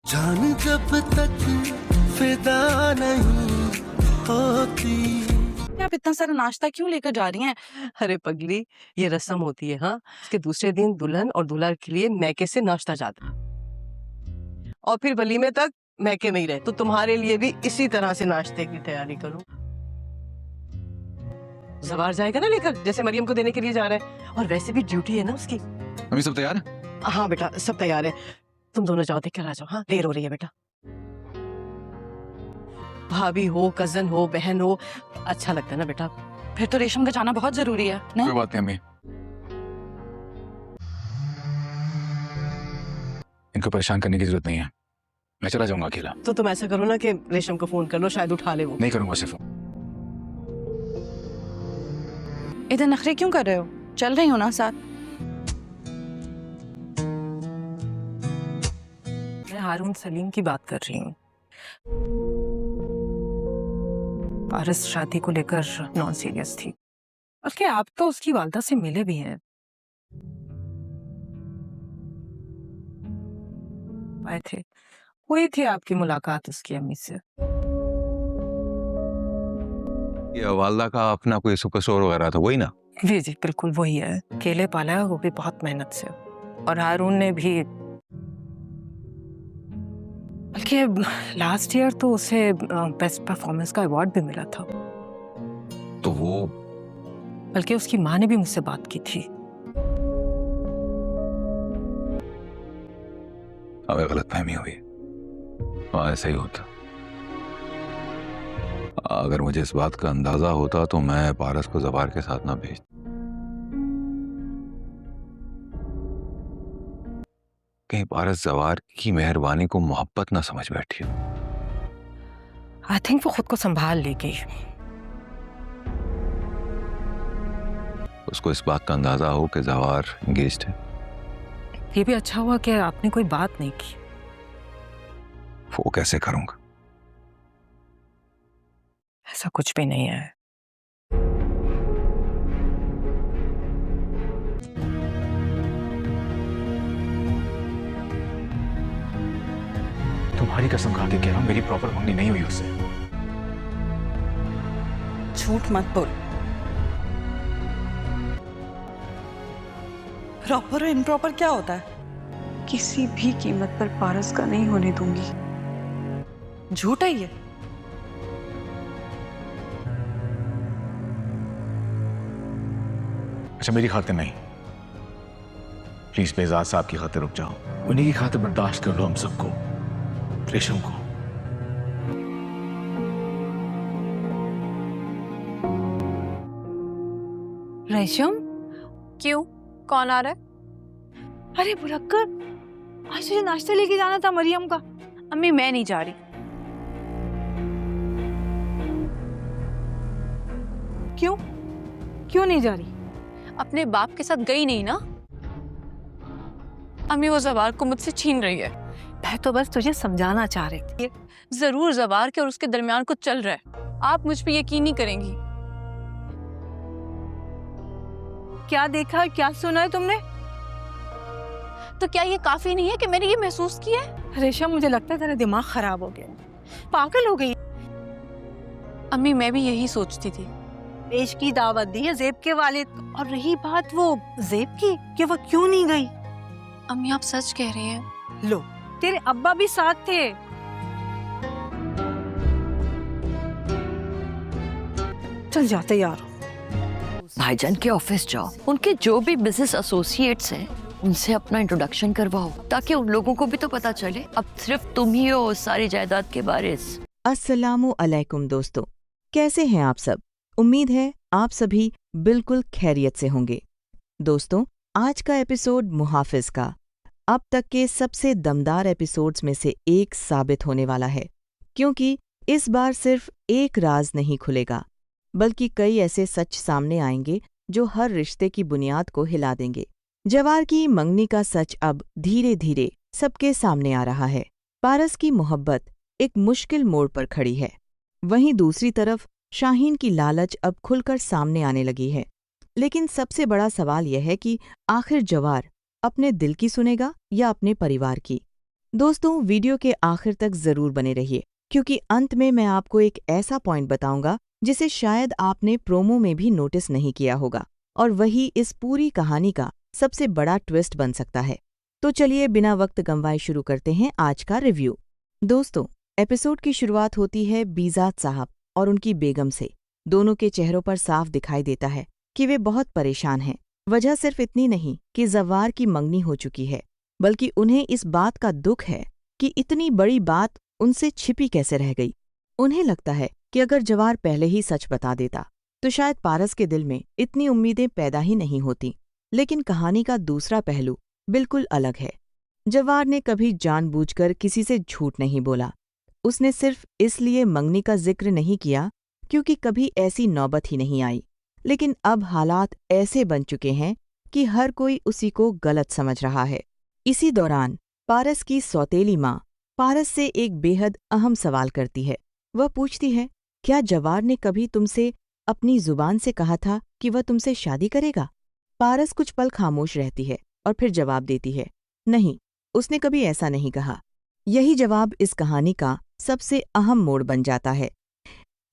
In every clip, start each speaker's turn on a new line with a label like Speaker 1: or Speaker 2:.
Speaker 1: जान जब तक फिदा नहीं होती।
Speaker 2: आप इतना सारा नाश्ता क्यों लेकर जा रही हैं? अरे पगली, ये रस्म होती है। हाँ, इसके दूसरे दिन दुल्हन और दूल्हा के लिए मैके से नाश्ता जाता है और फिर वलीमे तक मैके में ही रहे। तो तुम्हारे लिए भी इसी तरह से नाश्ते की तैयारी करूं। जवार जाएगा ना लेकर, जैसे मरियम को देने के लिए जा रहा है, और वैसे भी ड्यूटी है ना उसकी।
Speaker 3: अभी सब तैयार है?
Speaker 2: हाँ बेटा, सब तैयार है। तुम दोनों जाओ, देख कर आ जाओ। हाँ, देर हो रही है बेटा। भाभी हो, कजन हो, बहन हो, अच्छा लगता है ना बेटा। फिर तो रेशम का जाना बहुत जरूरी है ना?
Speaker 3: कोई बात नहीं अम्मी, इनको परेशान करने की जरूरत नहीं है, मैं चला जाऊंगा अकेला।
Speaker 2: तो तुम ऐसा करो ना कि रेशम को फोन कर लो, शायद उठा ले वो।
Speaker 3: नहीं करूंगा सिर्फ।
Speaker 2: इधर नखरे क्यों कर रहे हो? चल रही हो ना साथ? मैं हारून सलीम की बात कर रही हूँ। पारस शादी को लेकर नॉन सीरियस थी, बल्कि आप तो उसकी वालदा से मिले भी हैं। आए थे, हुई थी आपकी मुलाकात उसकी अम्मी से।
Speaker 4: ये वालदा का अपना कोई सुकसोर वगैरह था, वही ना?
Speaker 2: जी जी बिल्कुल वही है। अकेले पाला है, वो भी बहुत मेहनत से। और हारून ने भी, बल्कि लास्ट ईयर तो उसे बेस्ट परफॉर्मेंस का अवार्ड भी मिला था।
Speaker 4: तो वो
Speaker 2: बल्कि उसकी माँ ने भी मुझसे बात की थी।
Speaker 4: हमें गलतफहमी हुई, हाँ ऐसा ही होता। अगर मुझे इस बात का अंदाजा होता तो मैं पारस को जवार के साथ ना भेज। कहीं पारस जवार की मेहरबानी को मोहब्बत ना समझ बैठी हो।
Speaker 2: आई थिंक वो खुद को संभाल लेगी।
Speaker 4: उसको इस बात का अंदाजा हो कि जवार एंगेज्ड है।
Speaker 2: ये भी अच्छा हुआ कि आपने कोई बात नहीं की।
Speaker 4: वो कैसे करूंगा?
Speaker 2: ऐसा कुछ भी नहीं है।
Speaker 3: तुम्हारी कसम खा के कह रहा हूँ, मेरी प्रॉपर मंगनी नहीं हुई उससे।
Speaker 5: झूठ मत बोल। प्रॉपर और इम्प्रॉपर क्या होता है?
Speaker 6: किसी भी कीमत पर पारस का नहीं होने दूंगी।
Speaker 5: झूठ है ये।
Speaker 3: अच्छा मेरी खातिर नहीं, प्लीज बेजाद साहब की खातिर रुक जाओ। उन्हीं की खातिर बर्दाश्त कर लो हम सबको, रेशम को।
Speaker 6: रेशम,
Speaker 7: क्यों? कौन आ रहा है?
Speaker 6: अरे बुरक्कर, आज तुझे नाश्ता लेके जाना था मरियम का।
Speaker 7: अम्मी मैं नहीं जा रही।
Speaker 6: क्यों? क्यों नहीं जा रही?
Speaker 7: अपने बाप के साथ गई नहीं ना। अम्मी वो जवार को मुझसे छीन रही है।
Speaker 6: मैं तो बस तुझे समझाना चाह रही थी।
Speaker 7: जरूर जवार के और उसके दरमियान कुछ चल रहा है। आप मुझ पे यकीन नहीं करेंगी।
Speaker 6: क्या देखा, क्या सुना है तुमने?
Speaker 7: तो क्या ये काफी नहीं है कि मैंने ये महसूस किया है?
Speaker 6: रेशम, मुझे लगता है तेरा दिमाग खराब हो गया, पागल हो गई।
Speaker 7: अम्मी मैं भी यही सोचती थी।
Speaker 6: पेश की दावत दी है ज़ेब के वालिद, और रही बात वो ज़ेब की कि वो क्यों नहीं गई।
Speaker 7: अम्मी आप सच कह रही हैं?
Speaker 6: लो, तेरे अब्बा भी साथ थे। चल जाते यार।
Speaker 8: भाईजान के ऑफिस जाओ, उनके जो भी बिजनेस एसोसिएट्स हैं उनसे अपना इंट्रोडक्शन करवाओ, ताकि उन लोगों को भी तो पता चले अब सिर्फ तुम ही हो सारी जायदाद के वारिस।
Speaker 9: अस्सलामु अलैकुम दोस्तों, कैसे हैं आप सब? उम्मीद है आप सभी बिल्कुल खैरियत से होंगे। दोस्तों, आज का एपिसोड मुहाफिज का अब तक के सबसे दमदार एपिसोड्स में से एक साबित होने वाला है, क्योंकि इस बार सिर्फ एक राज नहीं खुलेगा, बल्कि कई ऐसे सच सामने आएंगे जो हर रिश्ते की बुनियाद को हिला देंगे। जवार की मंगनी का सच अब धीरे धीरे सबके सामने आ रहा है। पारस की मोहब्बत एक मुश्किल मोड़ पर खड़ी है। वहीं दूसरी तरफ शाहीन की लालच अब खुलकर सामने आने लगी है। लेकिन सबसे बड़ा सवाल यह है कि आखिर जवार अपने दिल की सुनेगा या अपने परिवार की? दोस्तों, वीडियो के आखिर तक जरूर बने रहिए, क्योंकि अंत में मैं आपको एक ऐसा पॉइंट बताऊंगा जिसे शायद आपने प्रोमो में भी नोटिस नहीं किया होगा, और वही इस पूरी कहानी का सबसे बड़ा ट्विस्ट बन सकता है। तो चलिए बिना वक्त गंवाए शुरू करते हैं आज का रिव्यू। दोस्तों, एपिसोड की शुरुआत होती है बीजात साहब और उनकी बेगम से। दोनों के चेहरों पर साफ दिखाई देता है कि वे बहुत परेशान हैं। वजह सिर्फ इतनी नहीं कि जवार की मंगनी हो चुकी है, बल्कि उन्हें इस बात का दुख है कि इतनी बड़ी बात उनसे छिपी कैसे रह गई। उन्हें लगता है कि अगर जवार पहले ही सच बता देता तो शायद पारस के दिल में इतनी उम्मीदें पैदा ही नहीं होती। लेकिन कहानी का दूसरा पहलू बिल्कुल अलग है। जवार ने कभी जानबूझकर किसी से झूठ नहीं बोला। उसने सिर्फ इसलिए मंगनी का जिक्र नहीं किया क्योंकि कभी ऐसी नौबत ही नहीं आई। लेकिन अब हालात ऐसे बन चुके हैं कि हर कोई उसी को गलत समझ रहा है। इसी दौरान पारस की सौतेली माँ पारस से एक बेहद अहम सवाल करती है। वह पूछती है, क्या जवार ने कभी तुमसे अपनी जुबान से कहा था कि वह तुमसे शादी करेगा? पारस कुछ पल खामोश रहती है और फिर जवाब देती है, नहीं, उसने कभी ऐसा नहीं कहा। यही जवाब इस कहानी का सबसे अहम मोड़ बन जाता है,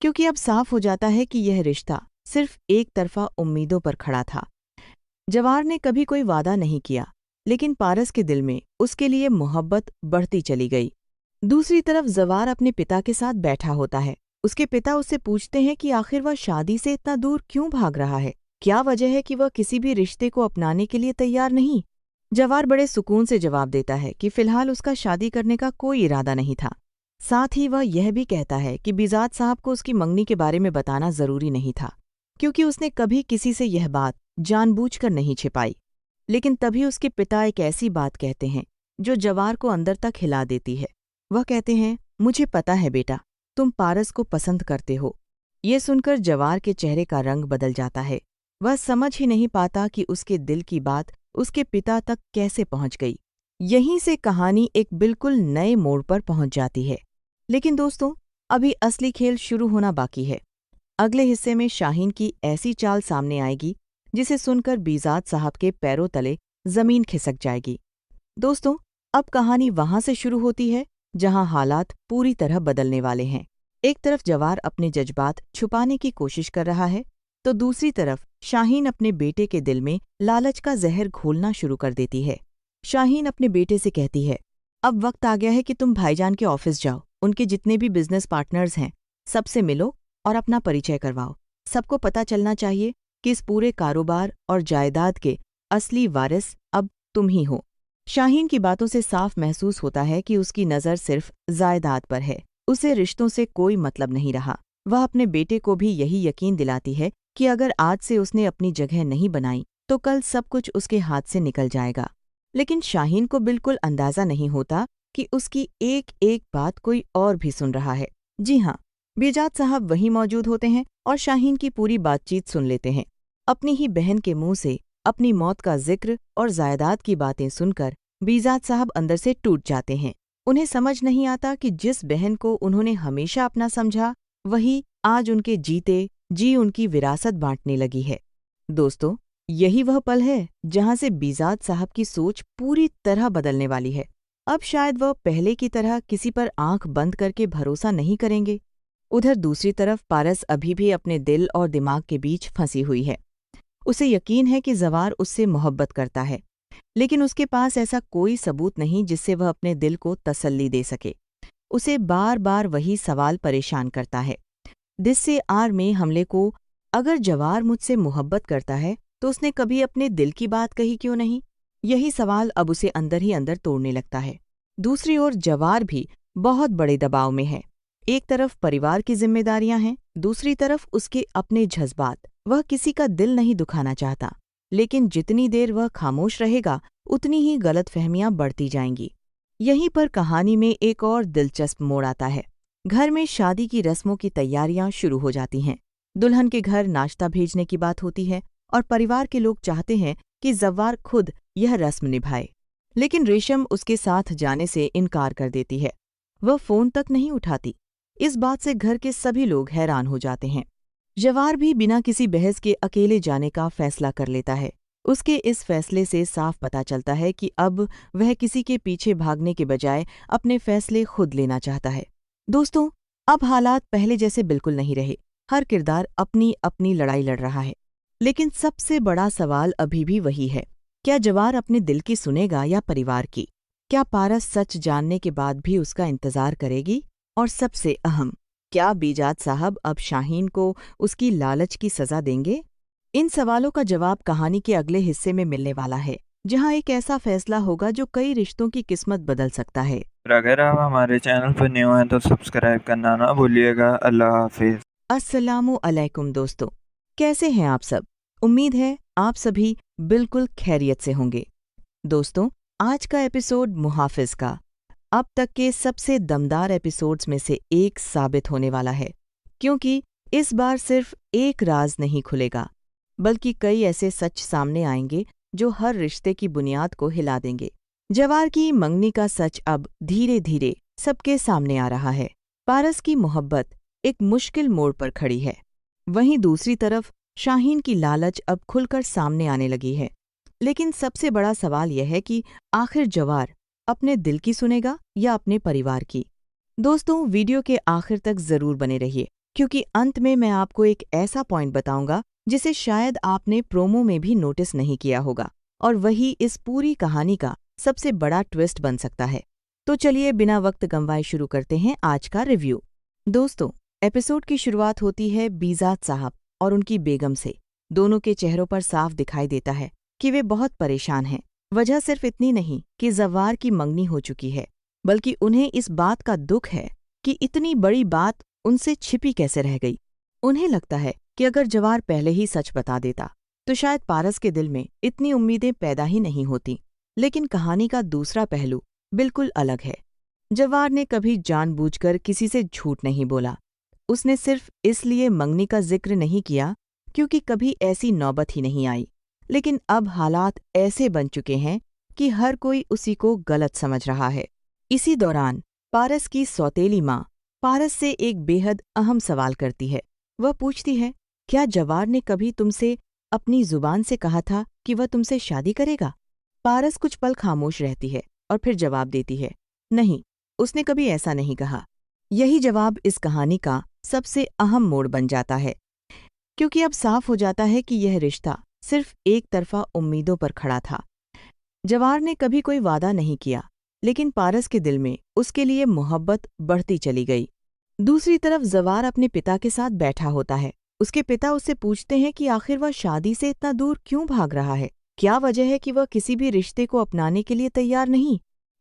Speaker 9: क्योंकि अब साफ हो जाता है कि यह रिश्ता सिर्फ एक तरफा उम्मीदों पर खड़ा था। जवार ने कभी कोई वादा नहीं किया, लेकिन पारस के दिल में उसके लिए मोहब्बत बढ़ती चली गई। दूसरी तरफ जवार अपने पिता के साथ बैठा होता है। उसके पिता उससे पूछते हैं कि आखिर वह शादी से इतना दूर क्यों भाग रहा है, क्या वजह है कि वह किसी भी रिश्ते को अपनाने के लिए तैयार नहीं। जवार बड़े सुकून से जवाब देता है कि फिलहाल उसका शादी करने का कोई इरादा नहीं था। साथ ही वह यह भी कहता है कि बीजात साहब को उसकी मंगनी के बारे में बताना जरूरी नहीं था, क्योंकि उसने कभी किसी से यह बात जानबूझकर नहीं छिपाई। लेकिन तभी उसके पिता एक ऐसी बात कहते हैं जो जवार को अंदर तक हिला देती है। वह कहते हैं, मुझे पता है बेटा, तुम पारस को पसंद करते हो। ये सुनकर जवार के चेहरे का रंग बदल जाता है। वह समझ ही नहीं पाता कि उसके दिल की बात उसके पिता तक कैसे पहुंच गई। यहीं से कहानी एक बिल्कुल नए मोड़ पर पहुंच जाती है। लेकिन दोस्तों, अभी असली खेल शुरू होना बाकी है। अगले हिस्से में शाहीन की ऐसी चाल सामने आएगी जिसे सुनकर बीजात साहब के पैरों तले जमीन खिसक जाएगी। दोस्तों, अब कहानी वहां से शुरू होती है जहां हालात पूरी तरह बदलने वाले हैं। एक तरफ जवार अपने जज्बात छुपाने की कोशिश कर रहा है, तो दूसरी तरफ शाहीन अपने बेटे के दिल में लालच का जहर घोलना शुरू कर देती है। शाहीन अपने बेटे से कहती है, अब वक्त आ गया है कि तुम भाईजान के ऑफिस जाओ, उनके जितने भी बिजनेस पार्टनर्स हैं सबसे मिलो और अपना परिचय करवाओ। सबको पता चलना चाहिए कि इस पूरे कारोबार और जायदाद के असली वारिस अब तुम ही हो। शाहीन की बातों से साफ महसूस होता है कि उसकी नज़र सिर्फ जायदाद पर है। उसे रिश्तों से कोई मतलब नहीं रहा। वह अपने बेटे को भी यही यकीन दिलाती है कि अगर आज से उसने अपनी जगह नहीं बनाई तो कल सब कुछ उसके हाथ से निकल जाएगा। लेकिन शाहीन को बिल्कुल अंदाजा नहीं होता कि उसकी एक एक बात कोई और भी सुन रहा है। जी हाँ, बीजात साहब वहीं मौजूद होते हैं और शाहीन की पूरी बातचीत सुन लेते हैं। अपनी ही बहन के मुंह से अपनी मौत का जिक्र और जायदाद की बातें सुनकर बीजात साहब अंदर से टूट जाते हैं। उन्हें समझ नहीं आता कि जिस बहन को उन्होंने हमेशा अपना समझा, वही आज उनके जीते जी उनकी विरासत बांटने लगी है। दोस्तों, यही वह पल है जहां से बीजात साहब की सोच पूरी तरह बदलने वाली है। अब शायद वह पहले की तरह किसी पर आंख बंद करके भरोसा नहीं करेंगे। उधर दूसरी तरफ पारस अभी भी अपने दिल और दिमाग के बीच फंसी हुई है। उसे यकीन है कि जवार उससे मोहब्बत करता है, लेकिन उसके पास ऐसा कोई सबूत नहीं जिससे वह अपने दिल को तसल्ली दे सके। उसे बार बार वही सवाल परेशान करता है। दिस से आर में हमले को, अगर जवार मुझसे मोहब्बत करता है तो उसने कभी अपने दिल की बात कही क्यों नहीं? यही सवाल अब उसे अंदर ही अंदर तोड़ने लगता है। दूसरी ओर जवार भी बहुत बड़े दबाव में है। एक तरफ परिवार की जिम्मेदारियां हैं, दूसरी तरफ उसके अपने जज्बात। वह किसी का दिल नहीं दुखाना चाहता, लेकिन जितनी देर वह खामोश रहेगा उतनी ही गलतफहमियां बढ़ती जाएंगी। यहीं पर कहानी में एक और दिलचस्प मोड़ आता है। घर में शादी की रस्मों की तैयारियां शुरू हो जाती हैं। दुल्हन के घर नाश्ता भेजने की बात होती है और परिवार के लोग चाहते हैं कि जवार खुद यह रस्म निभाए, लेकिन रेशम उसके साथ जाने से इनकार कर देती है। वह फोन तक नहीं उठाती। इस बात से घर के सभी लोग हैरान हो जाते हैं। जवार भी बिना किसी बहस के अकेले जाने का फैसला कर लेता है। उसके इस फैसले से साफ पता चलता है कि अब वह किसी के पीछे भागने के बजाय अपने फैसले खुद लेना चाहता है। दोस्तों, अब हालात पहले जैसे बिल्कुल नहीं रहे। हर किरदार अपनी अपनी लड़ाई लड़ रहा है। लेकिन सबसे बड़ा सवाल अभी भी वही है, क्या जवार अपने दिल की सुनेगा या परिवार की? क्या पारस सच जानने के बाद भी उसका इंतजार करेगी? और सबसे अहम, क्या बीजात साहब अब शाहीन को उसकी लालच की सजा देंगे? इन सवालों का जवाब कहानी के अगले हिस्से में मिलने वाला है, जहां एक ऐसा फैसला होगा जो कई रिश्तों की किस्मत बदल सकता है।
Speaker 10: अगर आप हमारे चैनल पर न्यू हैं तो सब्सक्राइब करना ना भूलिएगा। अल्लाह हाफिज।
Speaker 9: अस्सलामु अलैकुम दोस्तों, कैसे हैं आप सब? उम्मीद है आप सभी बिल्कुल खैरियत से होंगे। दोस्तों, आज का एपिसोड मुहाफिज का अब तक के सबसे दमदार एपिसोड्स में से एक साबित होने वाला है, क्योंकि इस बार सिर्फ एक राज नहीं खुलेगा, बल्कि कई ऐसे सच सामने आएंगे जो हर रिश्ते की बुनियाद को हिला देंगे। जवार की मंगनी का सच अब धीरे धीरे सबके सामने आ रहा है। पारस की मोहब्बत एक मुश्किल मोड़ पर खड़ी है। वहीं दूसरी तरफ शाहीन की लालच अब खुलकर सामने आने लगी है। लेकिन सबसे बड़ा सवाल यह है कि आखिर जवार अपने दिल की सुनेगा या अपने परिवार की? दोस्तों, वीडियो के आखिर तक जरूर बने रहिए, क्योंकि अंत में मैं आपको एक ऐसा पॉइंट बताऊंगा जिसे शायद आपने प्रोमो में भी नोटिस नहीं किया होगा, और वही इस पूरी कहानी का सबसे बड़ा ट्विस्ट बन सकता है। तो चलिए बिना वक्त गंवाए शुरू करते हैं आज का रिव्यू। दोस्तों, एपिसोड की शुरुआत होती है बीजात साहब और उनकी बेगम से। दोनों के चेहरों पर साफ दिखाई देता है कि वे बहुत परेशान हैं। वजह सिर्फ इतनी नहीं कि जवार की मंगनी हो चुकी है, बल्कि उन्हें इस बात का दुख है कि इतनी बड़ी बात उनसे छिपी कैसे रह गई। उन्हें लगता है कि अगर जवार पहले ही सच बता देता तो शायद पारस के दिल में इतनी उम्मीदें पैदा ही नहीं होती। लेकिन कहानी का दूसरा पहलू बिल्कुल अलग है। जवार ने कभी जानबूझकर किसी से झूठ नहीं बोला। उसने सिर्फ इसलिए मंगनी का जिक्र नहीं किया क्योंकि कभी ऐसी नौबत ही नहीं आई। लेकिन अब हालात ऐसे बन चुके हैं कि हर कोई उसी को गलत समझ रहा है। इसी दौरान पारस की सौतेली माँ पारस से एक बेहद अहम सवाल करती है। वह पूछती है, क्या जवार ने कभी तुमसे अपनी जुबान से कहा था कि वह तुमसे शादी करेगा? पारस कुछ पल खामोश रहती है और फिर जवाब देती है, नहीं, उसने कभी ऐसा नहीं कहा। यही जवाब इस कहानी का सबसे अहम मोड़ बन जाता है, क्योंकि अब साफ हो जाता है कि यह रिश्ता सिर्फ एक तरफा उम्मीदों पर खड़ा था। जवार ने कभी कोई वादा नहीं किया, लेकिन पारस के दिल में उसके लिए मोहब्बत बढ़ती चली गई। दूसरी तरफ जवार अपने पिता के साथ बैठा होता है। उसके पिता उससे पूछते हैं कि आखिर वह शादी से इतना दूर क्यों भाग रहा है, क्या वजह है कि वह किसी भी रिश्ते को अपनाने के लिए तैयार नहीं।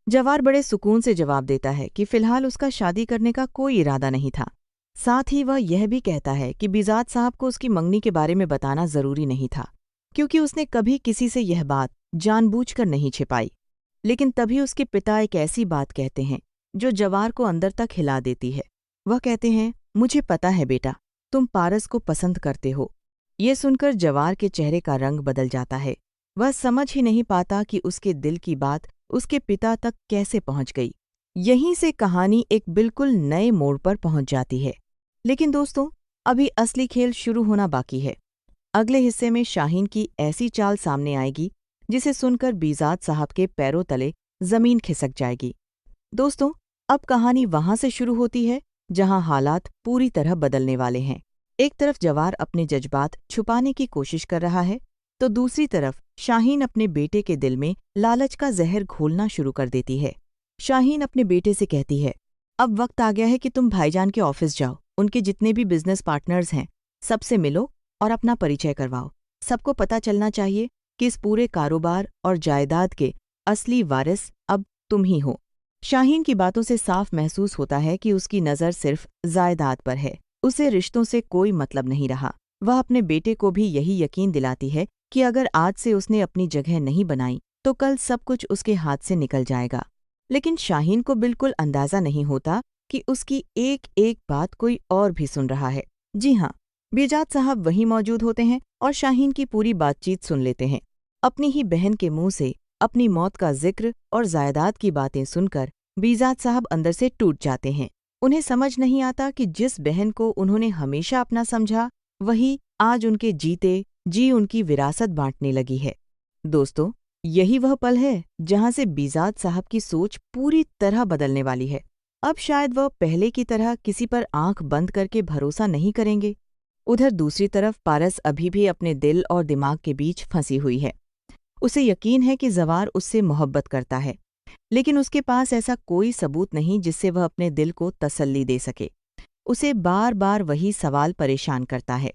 Speaker 9: जवार बड़े सुकून से जवाब देता है कि फिलहाल उसका शादी करने का कोई इरादा नहीं था। साथ ही वह यह भी कहता है कि बीजात साहब को उसकी मंगनी के बारे में बताना जरूरी नहीं था, क्योंकि उसने कभी किसी से यह बात जानबूझकर नहीं छिपाई। लेकिन तभी उसके पिता एक ऐसी बात कहते हैं जो जवार को अंदर तक हिला देती है। वह कहते हैं, मुझे पता है बेटा, तुम पारस को पसंद करते हो। ये सुनकर जवार के चेहरे का रंग बदल जाता है। वह समझ ही नहीं पाता कि उसके दिल की बात उसके पिता तक कैसे पहुंच गई। यहीं से कहानी एक बिल्कुल नए मोड़ पर पहुंच जाती है। लेकिन दोस्तों, अभी असली खेल शुरू होना बाकी है। अगले हिस्से में शाहीन की ऐसी चाल सामने आएगी जिसे सुनकर बीजात साहब के पैरों तले जमीन खिसक जाएगी। दोस्तों, अब कहानी वहां से शुरू होती है जहां हालात पूरी तरह बदलने वाले हैं। एक तरफ जवार अपने जज्बात छुपाने की कोशिश कर रहा है, तो दूसरी तरफ शाहीन अपने बेटे के दिल में लालच का जहर घोलना शुरू कर देती है। शाहीन अपने बेटे से कहती है, अब वक्त आ गया है कि तुम भाईजान के ऑफिस जाओ, उनके जितने भी बिजनेस पार्टनर्स हैं सबसे मिलो और अपना परिचय करवाओ। सबको पता चलना चाहिए कि इस पूरे कारोबार और जायदाद के असली वारिस अब तुम ही हो। शाहीन की बातों से साफ महसूस होता है कि उसकी नज़र सिर्फ जायदाद पर है। उसे रिश्तों से कोई मतलब नहीं रहा। वह अपने बेटे को भी यही यकीन दिलाती है कि अगर आज से उसने अपनी जगह नहीं बनाई तो कल सब कुछ उसके हाथ से निकल जाएगा। लेकिन शाहीन को बिल्कुल अंदाजा नहीं होता कि उसकी एक एक बात कोई और भी सुन रहा है। जी हाँ, बीजात साहब वहीं मौजूद होते हैं और शाहीन की पूरी बातचीत सुन लेते हैं। अपनी ही बहन के मुंह से अपनी मौत का जिक्र और जायदाद की बातें सुनकर बीजात साहब अंदर से टूट जाते हैं। उन्हें समझ नहीं आता कि जिस बहन को उन्होंने हमेशा अपना समझा, वही आज उनके जीते जी उनकी विरासत बांटने लगी है। दोस्तों, यही वह पल है जहां से बीजाद साहब की सोच पूरी तरह बदलने वाली है। अब शायद वह पहले की तरह किसी पर आंख बंद करके भरोसा नहीं करेंगे। उधर दूसरी तरफ पारस अभी भी अपने दिल और दिमाग के बीच फंसी हुई है। उसे यकीन है कि जवार उससे मोहब्बत करता है, लेकिन उसके पास ऐसा कोई सबूत नहीं जिससे वह अपने दिल को तसल्ली दे सके। उसे बार बार वही सवाल परेशान करता है।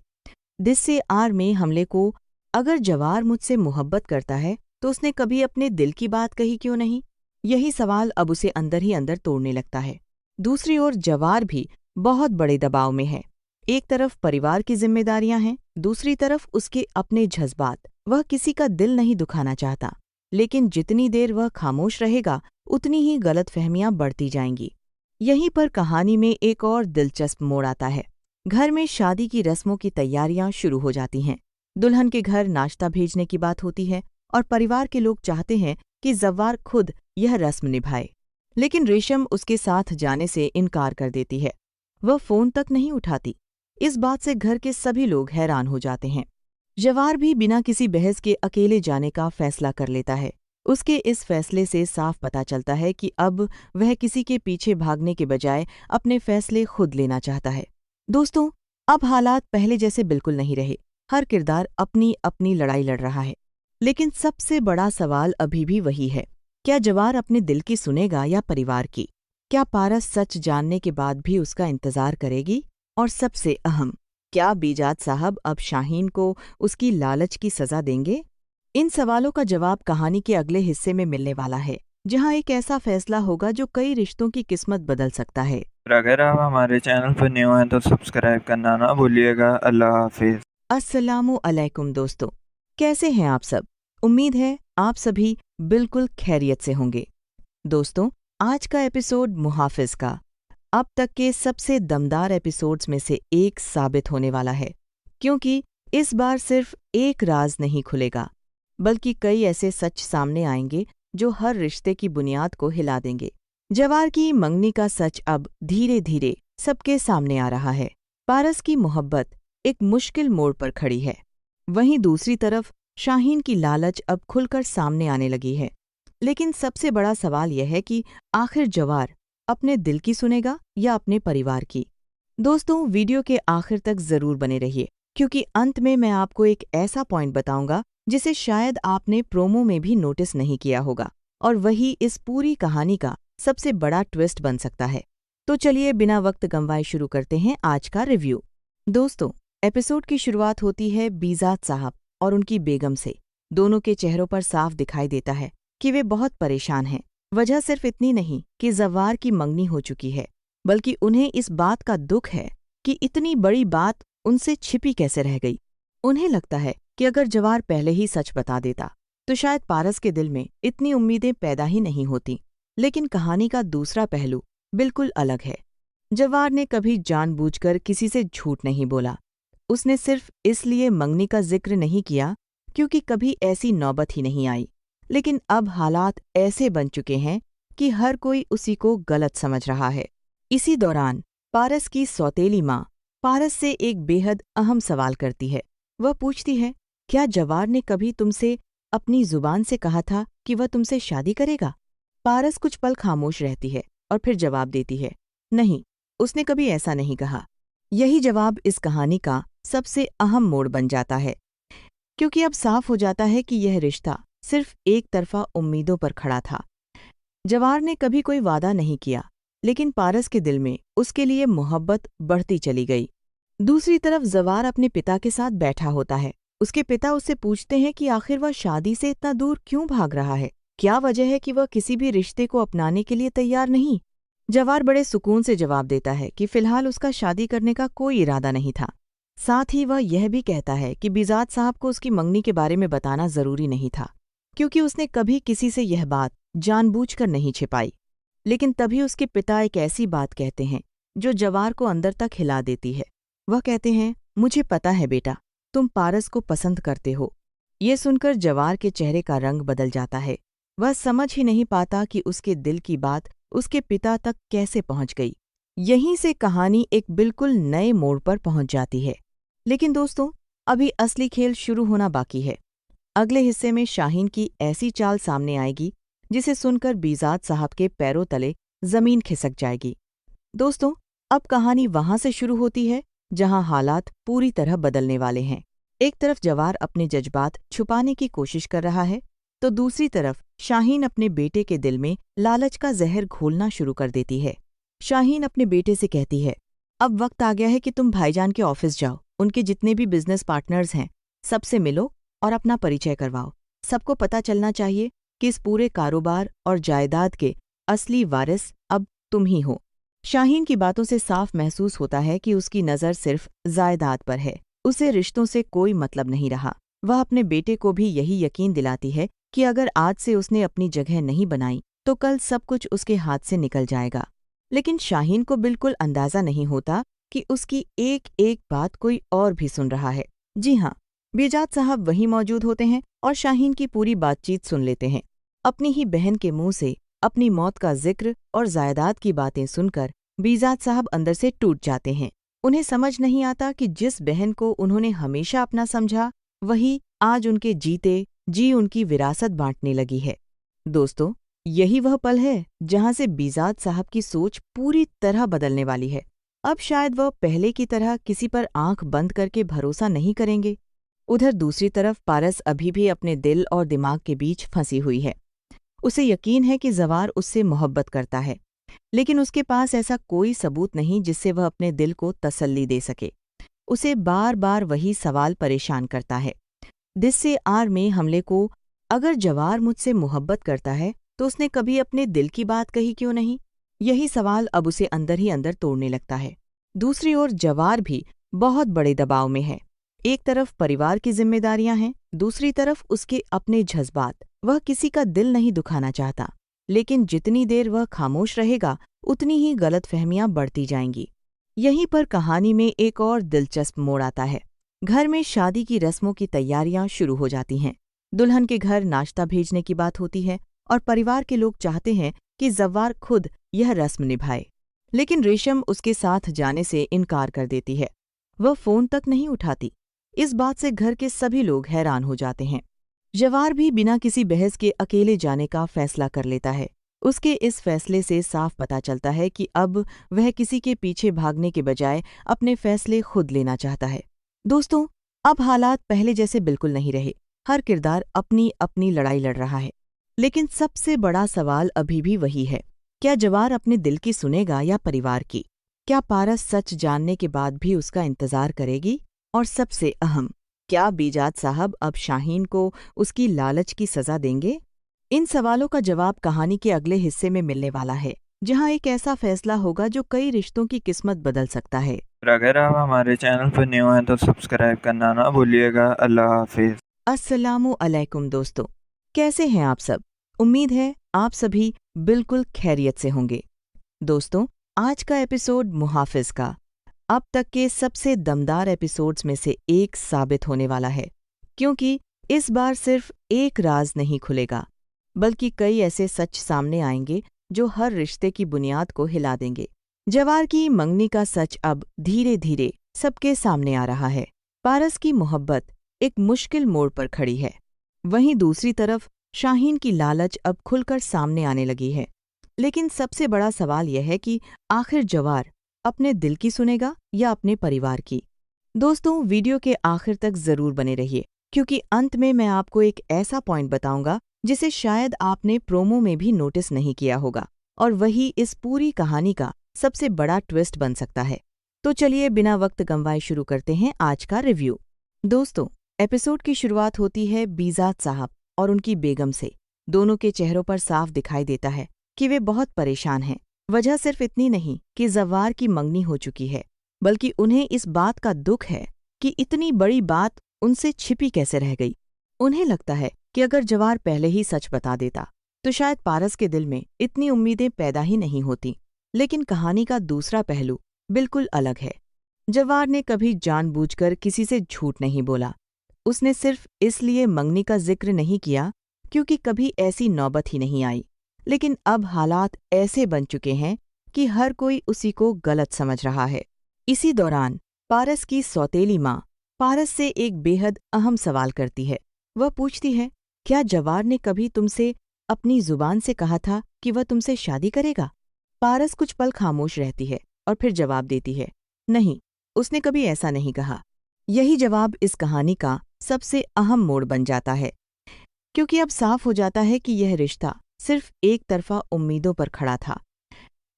Speaker 9: दिस से आर में हमले को, अगर जवार मुझसे मोहब्बत करता है तो उसने कभी अपने दिल की बात कही क्यों नहीं? यही सवाल अब उसे अंदर ही अंदर तोड़ने लगता है। दूसरी ओर जवार भी बहुत बड़े दबाव में है। एक तरफ परिवार की जिम्मेदारियां हैं, दूसरी तरफ उसके अपने जज्बात। वह किसी का दिल नहीं दुखाना चाहता, लेकिन जितनी देर वह खामोश रहेगा उतनी ही गलतफहमियां बढ़ती जाएंगी। यहीं पर कहानी में एक और दिलचस्प मोड़ आता है। घर में शादी की रस्मों की तैयारियां शुरू हो जाती हैं। दुल्हन के घर नाश्ता भेजने की बात होती है और परिवार के लोग चाहते हैं कि जव्वार खुद यह रस्म निभाए, लेकिन रेशम उसके साथ जाने से इनकार कर देती है। वह फोन तक नहीं उठाती। इस बात से घर के सभी लोग हैरान हो जाते हैं। जवार भी बिना किसी बहस के अकेले जाने का फैसला कर लेता है। उसके इस फैसले से साफ पता चलता है कि अब वह किसी के पीछे भागने के बजाय अपने फैसले खुद लेना चाहता है। दोस्तों, अब हालात पहले जैसे बिल्कुल नहीं रहे। हर किरदार अपनी अपनी लड़ाई लड़ रहा है, लेकिन सबसे बड़ा सवाल अभी भी वही है, क्या जवार अपने दिल की सुनेगा या परिवार की? क्या पारस सच जानने के बाद भी उसका इंतजार करेगी? और सबसे अहम, क्या बीजाद साहब अब शाहीन को उसकी लालच की सजा देंगे? इन सवालों का जवाब कहानी के अगले हिस्से में मिलने वाला है, जहां एक ऐसा फैसला होगा जो कई रिश्तों की किस्मत बदल सकता है।
Speaker 10: और अगर आप हमारे चैनल पर न्यू हैं तो सब्सक्राइब करना ना भूलिएगा। अल्लाह हाफिज।
Speaker 9: अस्सलामु अलैकुम दोस्तों, कैसे हैं आप सब? उम्मीद है आप सभी बिल्कुल खैरियत से होंगे। दोस्तों, आज का एपिसोड मुहाफिज का अब तक के सबसे दमदार एपिसोड्स में से एक साबित होने वाला है, क्योंकि इस बार सिर्फ एक राज नहीं खुलेगा, बल्कि कई ऐसे सच सामने आएंगे जो हर रिश्ते की बुनियाद को हिला देंगे। जवार की मंगनी का सच अब धीरे धीरे सबके सामने आ रहा है। पारस की मोहब्बत एक मुश्किल मोड़ पर खड़ी है। वहीं दूसरी तरफ शाहीन की लालच अब खुलकर सामने आने लगी है। लेकिन सबसे बड़ा सवाल यह है कि आखिर जवार अपने दिल की सुनेगा या अपने परिवार की? दोस्तों, वीडियो के आखिर तक जरूर बने रहिए, क्योंकि अंत में मैं आपको एक ऐसा पॉइंट बताऊंगा जिसे शायद आपने प्रोमो में भी नोटिस नहीं किया होगा, और वही इस पूरी कहानी का सबसे बड़ा ट्विस्ट बन सकता है। तो चलिए बिना वक्त गंवाए शुरू करते हैं आज का रिव्यू। दोस्तों, एपिसोड की शुरुआत होती है बीजाद साहब और उनकी बेगम से। दोनों के चेहरों पर साफ दिखाई देता है कि वे बहुत परेशान हैं। वजह सिर्फ इतनी नहीं कि जवार की मंगनी हो चुकी है, बल्कि उन्हें इस बात का दुख है कि इतनी बड़ी बात उनसे छिपी कैसे रह गई। उन्हें लगता है कि अगर जवार पहले ही सच बता देता तो शायद पारस के दिल में इतनी उम्मीदें पैदा ही नहीं होती। लेकिन कहानी का दूसरा पहलू बिल्कुल अलग है। जवार ने कभी जानबूझकर किसी से झूठ नहीं बोला। उसने सिर्फ इसलिए मंगनी का जिक्र नहीं किया क्योंकि कभी ऐसी नौबत ही नहीं आई। लेकिन अब हालात ऐसे बन चुके हैं कि हर कोई उसी को गलत समझ रहा है। इसी दौरान पारस की सौतेली माँ पारस से एक बेहद अहम सवाल करती है। वह पूछती है, क्या जवार ने कभी तुमसे अपनी जुबान से कहा था कि वह तुमसे शादी करेगा? पारस कुछ पल खामोश रहती है और फिर जवाब देती है, नहीं, उसने कभी ऐसा नहीं कहा। यही जवाब इस कहानी का सबसे अहम मोड़ बन जाता है, क्योंकि अब साफ हो जाता है कि यह रिश्ता सिर्फ एक तरफा उम्मीदों पर खड़ा था। जवार ने कभी कोई वादा नहीं किया, लेकिन पारस के दिल में उसके लिए मोहब्बत बढ़ती चली गई। दूसरी तरफ जवार अपने पिता के साथ बैठा होता है। उसके पिता उससे पूछते हैं कि आखिर वह शादी से इतना दूर क्यों भाग रहा है, क्या वजह है कि वह किसी भी रिश्ते को अपनाने के लिए तैयार नहीं। जवार बड़े सुकून से जवाब देता है कि फिलहाल उसका शादी करने का कोई इरादा नहीं था। साथ ही वह यह भी कहता है कि बीजाद साहब को उसकी मंगनी के बारे में बताना जरूरी नहीं था, क्योंकि उसने कभी किसी से यह बात जानबूझकर नहीं छिपाई। लेकिन तभी उसके पिता एक ऐसी बात कहते हैं जो जवार को अंदर तक हिला देती है। वह कहते हैं, मुझे पता है बेटा, तुम पारस को पसंद करते हो। ये सुनकर जवार के चेहरे का रंग बदल जाता है। वह समझ ही नहीं पाता कि उसके दिल की बात उसके पिता तक कैसे पहुंच गई। यहीं से कहानी एक बिल्कुल नए मोड़ पर पहुंच जाती है। लेकिन दोस्तों, अभी असली खेल शुरू होना बाकी है। अगले हिस्से में शाहीन की ऐसी चाल सामने आएगी जिसे सुनकर बीजात साहब के पैरों तले जमीन खिसक जाएगी। दोस्तों, अब कहानी वहां से शुरू होती है जहां हालात पूरी तरह बदलने वाले हैं। एक तरफ जवार अपने जज्बात छुपाने की कोशिश कर रहा है, तो दूसरी तरफ शाहीन अपने बेटे के दिल में लालच का जहर घोलना शुरू कर देती है। शाहीन अपने बेटे से कहती है, अब वक्त आ गया है कि तुम भाईजान के ऑफिस जाओ, उनके जितने भी बिजनेस पार्टनर्स हैं सबसे मिलो और अपना परिचय करवाओ। सबको पता चलना चाहिए कि इस पूरे कारोबार और जायदाद के असली वारिस अब तुम ही हो। शाहीन की बातों से साफ महसूस होता है कि उसकी नज़र सिर्फ जायदाद पर है, उसे रिश्तों से कोई मतलब नहीं रहा। वह अपने बेटे को भी यही यकीन दिलाती है कि अगर आज से उसने अपनी जगह नहीं बनाई तो कल सब कुछ उसके हाथ से निकल जाएगा। लेकिन शाहीन को बिल्कुल अंदाजा नहीं होता कि उसकी एक एक बात कोई और भी सुन रहा है। जी हाँ, बीजात साहब वहीं मौजूद होते हैं और शाहीन की पूरी बातचीत सुन लेते हैं। अपनी ही बहन के मुंह से अपनी मौत का जिक्र और जायदाद की बातें सुनकर बीजात साहब अंदर से टूट जाते हैं। उन्हें समझ नहीं आता कि जिस बहन को उन्होंने हमेशा अपना समझा, वही आज उनके जीते जी उनकी विरासत बांटने लगी है। दोस्तों, यही वह पल है जहां से बीजात साहब की सोच पूरी तरह बदलने वाली है। अब शायद वह पहले की तरह किसी पर आंख बंद करके भरोसा नहीं करेंगे। उधर दूसरी तरफ पारस अभी भी अपने दिल और दिमाग के बीच फंसी हुई है। उसे यकीन है कि जवार उससे मोहब्बत करता है, लेकिन उसके पास ऐसा कोई सबूत नहीं जिससे वह अपने दिल को तसल्ली दे सके। उसे बार बार वही सवाल परेशान करता है। दिस से आर में हमले को, अगर जवार मुझसे मोहब्बत करता है तो उसने कभी अपने दिल की बात कही क्यों नहीं? यही सवाल अब उसे अंदर ही अंदर तोड़ने लगता है। दूसरी ओर जवार भी बहुत बड़े दबाव में है। एक तरफ परिवार की जिम्मेदारियां हैं, दूसरी तरफ उसके अपने जज्बात। वह किसी का दिल नहीं दुखाना चाहता, लेकिन जितनी देर वह खामोश रहेगा उतनी ही गलतफहमियां बढ़ती जाएंगी। यहीं पर कहानी में एक और दिलचस्प मोड़ आता है। घर में शादी की रस्मों की तैयारियां शुरू हो जाती हैं। दुल्हन के घर नाश्ता भेजने की बात होती है और परिवार के लोग चाहते हैं कि जवार खुद यह रस्म निभाए, लेकिन रेशम उसके साथ जाने से इनकार कर देती है। वह फोन तक नहीं उठाती। इस बात से घर के सभी लोग हैरान हो जाते हैं। जवार भी बिना किसी बहस के अकेले जाने का फैसला कर लेता है। उसके इस फैसले से साफ पता चलता है कि अब वह किसी के पीछे भागने के बजाय अपने फैसले खुद लेना चाहता है। दोस्तों, अब हालात पहले जैसे बिल्कुल नहीं रहे। हर किरदार अपनी अपनी लड़ाई लड़ रहा है, लेकिन सबसे बड़ा सवाल अभी भी वही है, क्या जवार अपने दिल की सुनेगा या परिवार की? क्या पारस सच जानने के बाद भी उसका इंतजार करेगी? और सबसे अहम, क्या बीजात साहब अब शाहीन को उसकी लालच की सजा देंगे? इन सवालों का जवाब कहानी के अगले हिस्से में मिलने वाला है, जहां एक ऐसा फैसला होगा जो कई रिश्तों की किस्मत बदल सकता है।
Speaker 10: अगर आप हमारे चैनल पर न्यू हैं तो सब्सक्राइब करना ना भूलिएगा। अल्लाह हाफिज।
Speaker 9: अस्सलामु अलैकुम दोस्तों, कैसे हैं आप सब? उम्मीद है आप सभी बिल्कुल खैरियत से होंगे। दोस्तों, आज का एपिसोड मुहाफिज का अब तक के सबसे दमदार एपिसोड्स में से एक साबित होने वाला है, क्योंकि इस बार सिर्फ एक राज नहीं खुलेगा, बल्कि कई ऐसे सच सामने आएंगे जो हर रिश्ते की बुनियाद को हिला देंगे। जवार की मंगनी का सच अब धीरे धीरे सबके सामने आ रहा है। पारस की मोहब्बत एक मुश्किल मोड़ पर खड़ी है। वहीं दूसरी तरफ शाहीन की लालच अब खुलकर सामने आने लगी है। लेकिन सबसे बड़ा सवाल यह है कि आखिर जवार अपने दिल की सुनेगा या अपने परिवार की? दोस्तों, वीडियो के आखिर तक जरूर बने रहिए, क्योंकि अंत में मैं आपको एक ऐसा पॉइंट बताऊंगा जिसे शायद आपने प्रोमो में भी नोटिस नहीं किया होगा, और वही इस पूरी कहानी का सबसे बड़ा ट्विस्ट बन सकता है। तो चलिए बिना वक्त गंवाए शुरू करते हैं आज का रिव्यू। दोस्तों, एपिसोड की शुरुआत होती है बीजात साहब और उनकी बेगम से। दोनों के चेहरों पर साफ दिखाई देता है कि वे बहुत परेशान हैं। वजह सिर्फ इतनी नहीं कि जवार की मंगनी हो चुकी है, बल्कि उन्हें इस बात का दुख है कि इतनी बड़ी बात उनसे छिपी कैसे रह गई। उन्हें लगता है कि अगर जवार पहले ही सच बता देता तो शायद पारस के दिल में इतनी उम्मीदें पैदा ही नहीं होती। लेकिन कहानी का दूसरा पहलू बिल्कुल अलग है। जवार ने कभी जानबूझकर किसी से झूठ नहीं बोला। उसने सिर्फ इसलिए मंगनी का जिक्र नहीं किया क्योंकि कभी ऐसी नौबत ही नहीं आई। लेकिन अब हालात ऐसे बन चुके हैं कि हर कोई उसी को गलत समझ रहा है। इसी दौरान पारस की सौतेली माँ पारस से एक बेहद अहम सवाल करती है। वह पूछती है, क्या जवार ने कभी तुमसे अपनी जुबान से कहा था कि वह तुमसे शादी करेगा? पारस कुछ पल खामोश रहती है और फिर जवाब देती है, नहीं, उसने कभी ऐसा नहीं कहा। यही जवाब इस कहानी का सबसे अहम मोड़ बन जाता है, क्योंकि अब साफ हो जाता है कि यह रिश्ता सिर्फ एक तरफा उम्मीदों पर खड़ा था।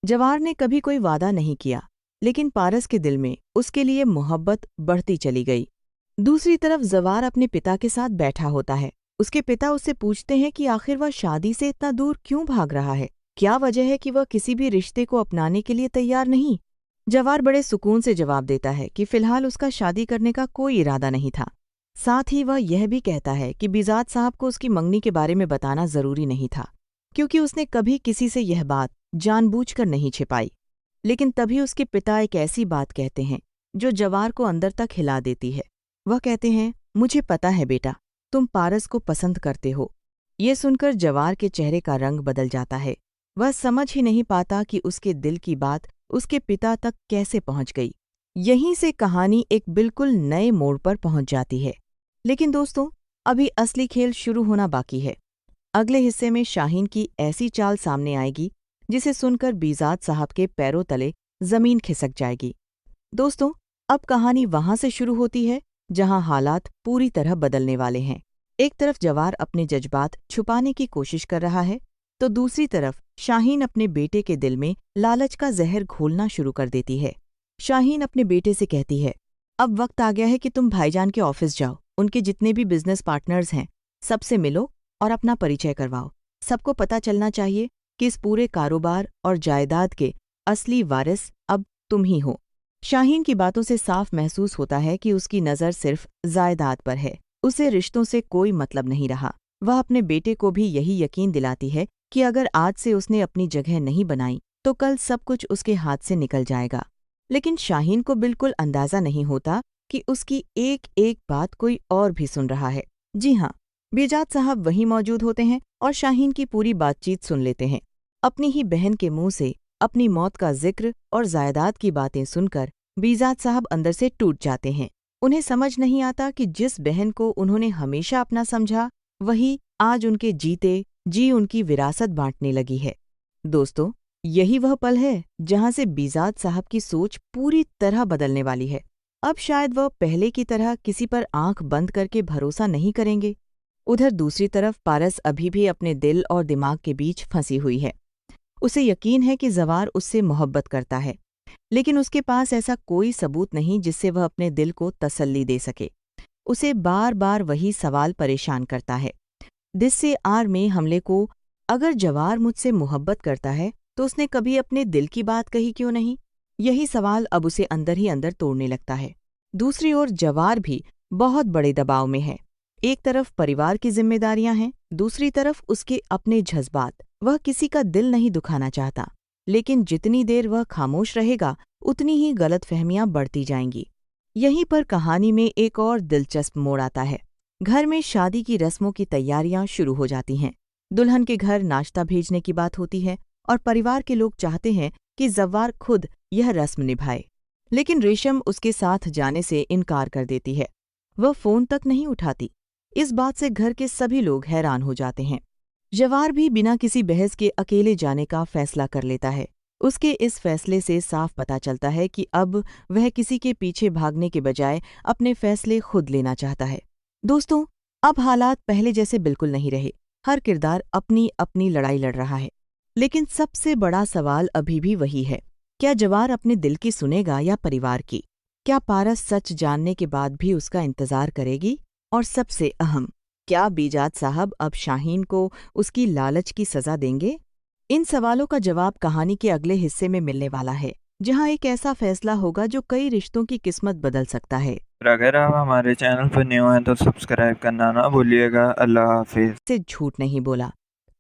Speaker 9: जवार ने कभी कोई वादा नहीं किया, लेकिन पारस के दिल में उसके लिए मोहब्बत बढ़ती चली गई। दूसरी तरफ जवार अपने पिता के साथ बैठा होता है। उसके पिता उससे पूछते हैं कि आखिर वह शादी से इतना दूर क्यों भाग रहा है, क्या वजह है कि वह किसी भी रिश्ते को अपनाने के लिए तैयार नहीं। जवार बड़े सुकून से जवाब देता है कि फिलहाल उसका शादी करने का कोई इरादा नहीं था। साथ ही वह यह भी कहता है कि बिजात साहब को उसकी मंगनी के बारे में बताना जरूरी नहीं था, क्योंकि उसने कभी किसी से यह बात जानबूझकर नहीं छिपाई। लेकिन तभी उसके पिता एक ऐसी बात कहते हैं जो जवार को अंदर तक हिला देती है। वह कहते हैं, मुझे पता है बेटा, तुम पारस को पसंद करते हो। ये सुनकर जवार के चेहरे का रंग बदल जाता है। वह समझ ही नहीं पाता कि उसके दिल की बात उसके पिता तक कैसे पहुंच गई। यहीं से कहानी एक बिल्कुल नए मोड़ पर पहुंच जाती है। लेकिन दोस्तों, अभी असली खेल शुरू होना बाकी है। अगले हिस्से में शाहीन की ऐसी चाल सामने आएगी जिसे सुनकर बिजात साहब के पैरों तले जमीन खिसक जाएगी। दोस्तों, अब कहानी वहां से शुरू होती है जहां हालात पूरी तरह बदलने वाले हैं। एक तरफ जवार अपने जज्बात छुपाने की कोशिश कर रहा है, तो दूसरी तरफ शाहीन अपने बेटे के दिल में लालच का जहर घोलना शुरू कर देती है। शाहीन अपने बेटे से कहती है, अब वक्त आ गया है कि तुम भाईजान के ऑफिस जाओ, उनके जितने भी बिजनेस पार्टनर्स हैं सबसे मिलो और अपना परिचय करवाओ। सबको पता चलना चाहिए कि इस पूरे कारोबार और जायदाद के असली वारिस अब तुम ही हो। शाहीन की बातों से साफ महसूस होता है कि उसकी नज़र सिर्फ जायदाद पर है, उसे रिश्तों से कोई मतलब नहीं रहा। वह अपने बेटे को भी यही यकीन दिलाती है कि अगर आज से उसने अपनी जगह नहीं बनाई तो कल सब कुछ उसके हाथ से निकल जाएगा। लेकिन शाहीन को बिल्कुल अंदाजा नहीं होता कि उसकी एक एक बात कोई और भी सुन रहा है। जी हाँ, बिजात साहब वहीं मौजूद होते हैं और शाहीन की पूरी बातचीत सुन लेते हैं। अपनी ही बहन के मुंह से अपनी मौत का जिक्र और जायदाद की बातें सुनकर बिजात साहब अंदर से टूट जाते हैं। उन्हें समझ नहीं आता कि जिस बहन को उन्होंने हमेशा अपना समझा, वही आज उनके जीते जी उनकी विरासत बांटने लगी है। दोस्तों, यही वह पल है जहां से बिजात साहब की सोच पूरी तरह बदलने वाली है। अब शायद वह पहले की तरह किसी पर आंख बंद करके भरोसा नहीं करेंगे। उधर दूसरी तरफ पारस अभी भी अपने दिल और दिमाग के बीच फंसी हुई है। उसे यकीन है कि जवार उससे मोहब्बत करता है, लेकिन उसके पास ऐसा कोई सबूत नहीं जिससे वह अपने दिल को तसल्ली दे सके। उसे बार बार वही सवाल परेशान करता है। दिस से आर में हमले को, अगर जवार मुझसे मोहब्बत करता है तो उसने कभी अपने दिल की बात कही क्यों नहीं? यही सवाल अब उसे अंदर ही अंदर तोड़ने लगता है। दूसरी ओर जवार भी बहुत बड़े दबाव में है। एक तरफ परिवार की जिम्मेदारियां हैं, दूसरी तरफ उसके अपने जज्बात। वह किसी का दिल नहीं दुखाना चाहता, लेकिन जितनी देर वह खामोश रहेगा उतनी ही गलतफहमियां बढ़ती जाएंगी। यहीं पर कहानी में एक और दिलचस्प मोड़ आता है। घर में शादी की रस्मों की तैयारियां शुरू हो जाती हैं। दुल्हन के घर नाश्ता भेजने की बात होती है और परिवार के लोग चाहते हैं कि जवार खुद यह रस्म निभाए, लेकिन रेशम उसके साथ जाने से इनकार कर देती है। वह फोन तक नहीं उठाती। इस बात से घर के सभी लोग हैरान हो जाते हैं। जवार भी बिना किसी बहस के अकेले जाने का फैसला कर लेता है। उसके इस फैसले से साफ पता चलता है कि अब वह किसी के पीछे भागने के बजाय अपने फैसले खुद लेना चाहता है। दोस्तों, अब हालात पहले जैसे बिल्कुल नहीं रहे। हर किरदार अपनी अपनी लड़ाई लड़ रहा है, लेकिन सबसे बड़ा सवाल अभी भी वही है, क्या जवार अपने दिल की सुनेगा या परिवार की? क्या पारस सच जानने के बाद भी उसका इंतजार करेगी? और सबसे अहम, क्या बिजात साहब अब शाहीन को उसकी लालच की सजा देंगे? इन सवालों का जवाब कहानी के अगले हिस्से में मिलने वाला है, जहां एक ऐसा फैसला होगा जो कई रिश्तों की किस्मत बदल सकता है।
Speaker 10: अगर आप हमारे चैनल पर न्यू हैं तो सब्सक्राइब करना ना भूलिएगा। अल्लाह हाफिज।
Speaker 9: से झूठ नहीं बोला।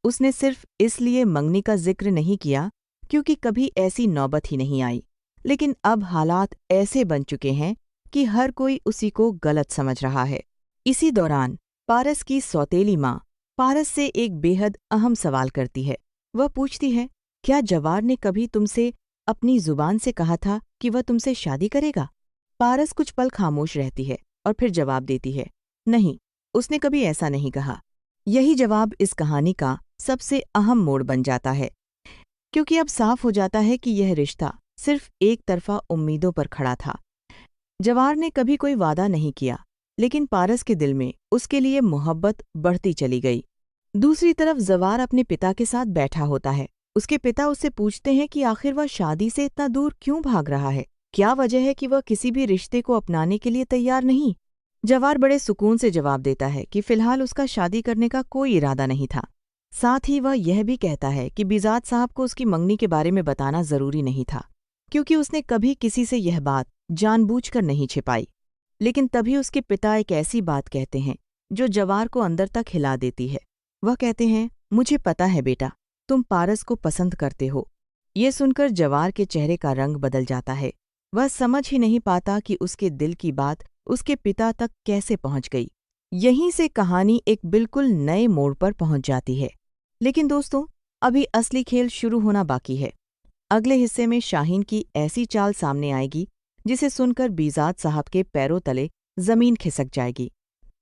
Speaker 9: उसने सिर्फ इसलिए मंगनी का जिक्र नहीं किया क्योंकि कभी ऐसी नौबत ही नहीं आई, लेकिन अब हालात ऐसे बन चुके हैं कि हर कोई उसी को गलत समझ रहा है। इसी दौरान पारस की सौतेली माँ पारस से एक बेहद अहम सवाल करती है। वह पूछती है, क्या जवार ने कभी तुमसे अपनी जुबान से कहा था कि वह तुमसे शादी करेगा? पारस कुछ पल खामोश रहती है और फिर जवाब देती है, नहीं, उसने कभी ऐसा नहीं कहा। यही जवाब इस कहानी का सबसे अहम मोड़ बन जाता है, क्योंकि अब साफ हो जाता है कि यह रिश्ता सिर्फ एक तरफा उम्मीदों पर खड़ा था। जवार ने कभी कोई वादा नहीं किया, लेकिन पारस के दिल में उसके लिए मोहब्बत बढ़ती चली गई। दूसरी तरफ जवार अपने पिता के साथ बैठा होता है। उसके पिता उससे पूछते हैं कि आखिर वह शादी से इतना दूर क्यों भाग रहा है, क्या वजह है कि वह किसी भी रिश्ते को अपनाने के लिए तैयार नहीं। जवार बड़े सुकून से जवाब देता है कि फिलहाल उसका शादी करने का कोई इरादा नहीं था। साथ ही वह यह भी कहता है कि बिजात साहब को उसकी मंगनी के बारे में बताना जरूरी नहीं था, क्योंकि उसने कभी किसी से यह बात जानबूझकर नहीं छिपाई। लेकिन तभी उसके पिता एक ऐसी बात कहते हैं जो जवार को अंदर तक हिला देती है। वह कहते हैं, मुझे पता है बेटा, तुम पारस को पसंद करते हो। ये सुनकर जवार के चेहरे का रंग बदल जाता है। वह समझ ही नहीं पाता कि उसके दिल की बात उसके पिता तक कैसे पहुंच गई। यहीं से कहानी एक बिल्कुल नए मोड़ पर पहुंच जाती है। लेकिन दोस्तों, अभी असली खेल शुरू होना बाकी है। अगले हिस्से में शाहीन की ऐसी चाल सामने आएगी जिसे सुनकर बिजात साहब के पैरों तले जमीन खिसक जाएगी।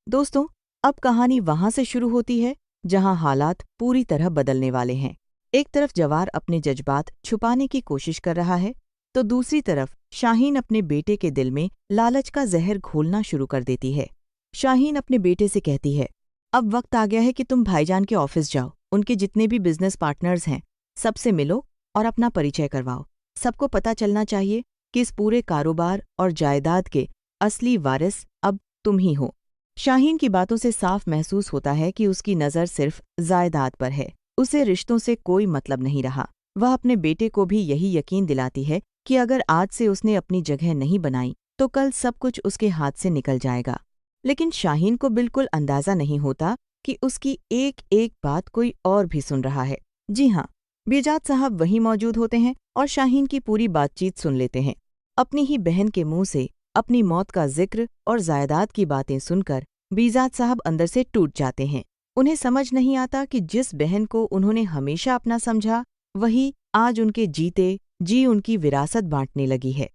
Speaker 9: दोस्तों, अब कहानी वहां से शुरू होती है जहां हालात पूरी तरह बदलने वाले हैं। एक तरफ जवार अपने जज्बात छुपाने की कोशिश कर रहा है, तो दूसरी तरफ शाहीन अपने बेटे के दिल में लालच का जहर घोलना शुरू कर देती है। शाहीन अपने बेटे से कहती है, अब वक्त आ गया है कि तुम भाईजान के ऑफिस जाओ, उनके जितने भी बिजनेस पार्टनर्स हैं सबसे मिलो और अपना परिचय करवाओ। सबको पता चलना चाहिए कि इस पूरे कारोबार और जायदाद के असली वारिस अब तुम ही हो। शाहीन की बातों से साफ महसूस होता है कि उसकी नज़र सिर्फ जायदाद पर है, उसे रिश्तों से कोई मतलब नहीं रहा। वह अपने बेटे को भी यही यकीन दिलाती है कि अगर आज से उसने अपनी जगह नहीं बनाई तो कल सब कुछ उसके हाथ से निकल जाएगा। लेकिन शाहीन को बिल्कुल अंदाजा नहीं होता कि उसकी एक एक बात कोई और भी सुन रहा है। जी हाँ, बिजात साहब वहीं मौजूद होते हैं और शाहीन की पूरी बातचीत सुन लेते हैं। अपनी ही बहन के मुंह से अपनी मौत का जिक्र और जायदाद की बातें सुनकर बिजात साहब अंदर से टूट जाते हैं। उन्हें समझ नहीं आता कि जिस बहन को उन्होंने हमेशा अपना समझा, वही आज उनके जीते जी उनकी विरासत बांटने लगी है।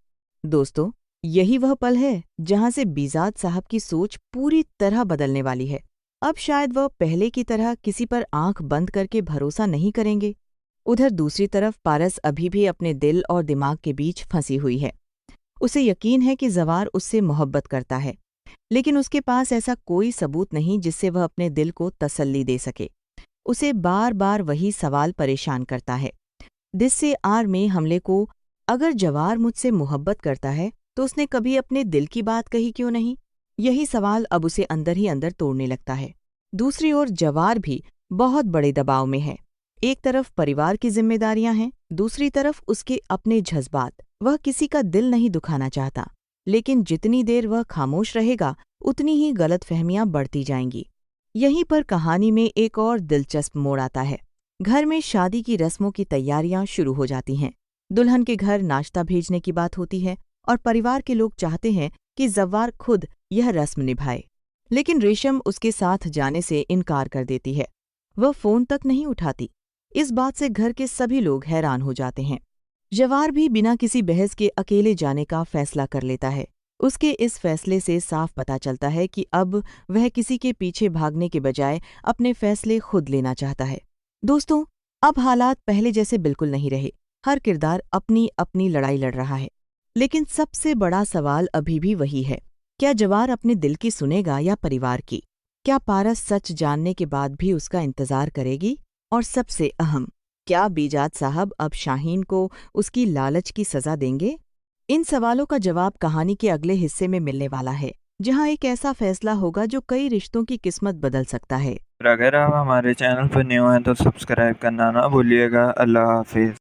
Speaker 9: दोस्तों, यही वह पल है जहां से बिजात साहब की सोच पूरी तरह बदलने वाली है। अब शायद वह पहले की तरह किसी पर आंख बंद करके भरोसा नहीं करेंगे। उधर दूसरी तरफ पारस अभी भी अपने दिल और दिमाग के बीच फंसी हुई है। उसे यकीन है कि जवार उससे मोहब्बत करता है, लेकिन उसके पास ऐसा कोई सबूत नहीं जिससे वह अपने दिल को तसल्ली दे सके। उसे बार बार वही सवाल परेशान करता है। दिस से आर में हमले को, अगर जवार मुझसे मोहब्बत करता है तो उसने कभी अपने दिल की बात कही क्यों नहीं? यही सवाल अब उसे अंदर ही अंदर तोड़ने लगता है। दूसरी ओर जवार भी बहुत बड़े दबाव में है। एक तरफ परिवार की जिम्मेदारियां हैं, दूसरी तरफ उसके अपने जज्बात। वह किसी का दिल नहीं दुखाना चाहता, लेकिन जितनी देर वह खामोश रहेगा उतनी ही गलतफहमियां बढ़ती जाएंगी। यहीं पर कहानी में एक और दिलचस्प मोड़ आता है। घर में शादी की रस्मों की तैयारियां शुरू हो जाती हैं। दुल्हन के घर नाश्ता भेजने की बात होती है और परिवार के लोग चाहते हैं कि जवार खुद यह रस्म निभाए, लेकिन रेशम उसके साथ जाने से इनकार कर देती है। वह फोन तक नहीं उठाती। इस बात से घर के सभी लोग हैरान हो जाते हैं। जवार भी बिना किसी बहस के अकेले जाने का फैसला कर लेता है। उसके इस फैसले से साफ पता चलता है कि अब वह किसी के पीछे भागने के बजाय अपने फैसले खुद लेना चाहता है। दोस्तों, अब हालात पहले जैसे बिल्कुल नहीं रहे। हर किरदार अपनी अपनी लड़ाई लड़ रहा है, लेकिन सबसे बड़ा सवाल अभी भी वही है, क्या जवार अपने दिल की सुनेगा या परिवार की? क्या पारस सच जानने के बाद भी उसका इंतजार करेगी? और सबसे अहम, क्या बिजात साहब अब शाहीन को उसकी लालच की सजा देंगे? इन सवालों का जवाब कहानी के अगले हिस्से में मिलने वाला है, जहां एक ऐसा फैसला होगा जो कई रिश्तों की किस्मत बदल सकता है।
Speaker 10: अगर आप हमारे चैनल पर न्यू हैं तो सब्सक्राइब करना ना भूलिएगा। अल्लाह हाफिज।